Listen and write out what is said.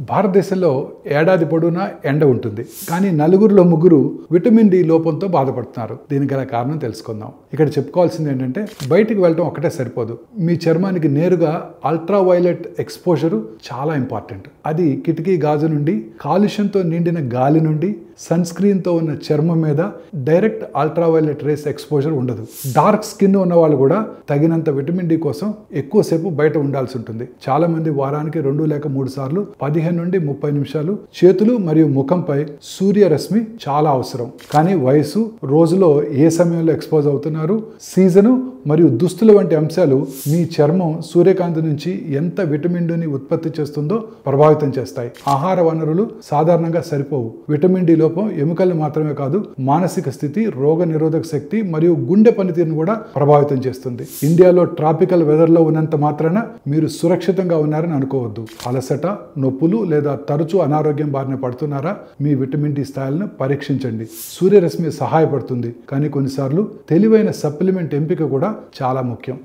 భారతదేశంలో ఏడాది పొడవునా ఎండ ఉంటుంది, కానీ నలుగురిలో ముగ్గురు విటమిన్ డి లోపంతో బాధపడుతున్నారు. దీనికి గల కారణం తెలుసుకుందాం. ఇక్కడ చెప్పుకోవాల్సింది ఏంటంటే, బయటికి వెళ్ళడం ఒకటే సరిపోదు. మీ చర్మానికి నేరుగా అల్ట్రావైలెట్ ఎక్స్పోజరు చాలా ఇంపార్టెంట్. అది కిటికీ గాజు నుండి, కాలుష్యంతో నిండిన గాలి నుండి, సన్ స్క్రీన్తో ఉన్న చర్మం మీద డైరెక్ట్ అల్ట్రావైలెట్ రేస్ ఎక్స్పోజర్ ఉండదు. డార్క్ స్కిన్ ఉన్న వాళ్ళు కూడా తగినంత విటమిన్ డి కోసం ఎక్కువసేపు బయట ఉండాల్సి ఉంటుంది. చాలా మంది వారానికి 2 లేక 3 సార్లు 15 నుండి 30 నిమిషాలు చేతులు మరియు ముఖంపై సూర్యరశ్మి చాలా అవసరం. కానీ వయసు, రోజులో ఏ సమయంలో ఎక్స్పోజ్ అవుతున్నారు, సీజను మరియు దుస్తుల వంటి అంశాలు మీ చర్మం సూర్యకాంతి నుంచి ఎంత విటమిన్ డిని ఉత్పత్తి చేస్తుందో ప్రభావితం చేస్తాయి. ఆహార వనరులు సాధారణంగా సరిపోవు. విటమిన్ డి లోపం ఎముకలను మాత్రమే కాదు, మానసిక స్థితి, రోగ నిరోధక శక్తి మరియు గుండె పనితీరును కూడా ప్రభావితం చేస్తుంది. ఇండియాలో ట్రాపికల్ వెదర్లో ఉన్నంత మాత్రాన మీరు సురక్షితంగా ఉన్నారని అనుకోవద్దు. అలసట, నొప్పులు లేదా తరచూ అనారోగ్యం బారిన పడుతున్నారా? మీ విటమిన్ డి స్థాయిలను పరీక్షించండి. సూర్యరశ్మి సహాయపడుతుంది, కానీ కొన్నిసార్లు తెలివైన సప్లిమెంట్ ఎంపిక కూడా చాలా ముఖ్యం.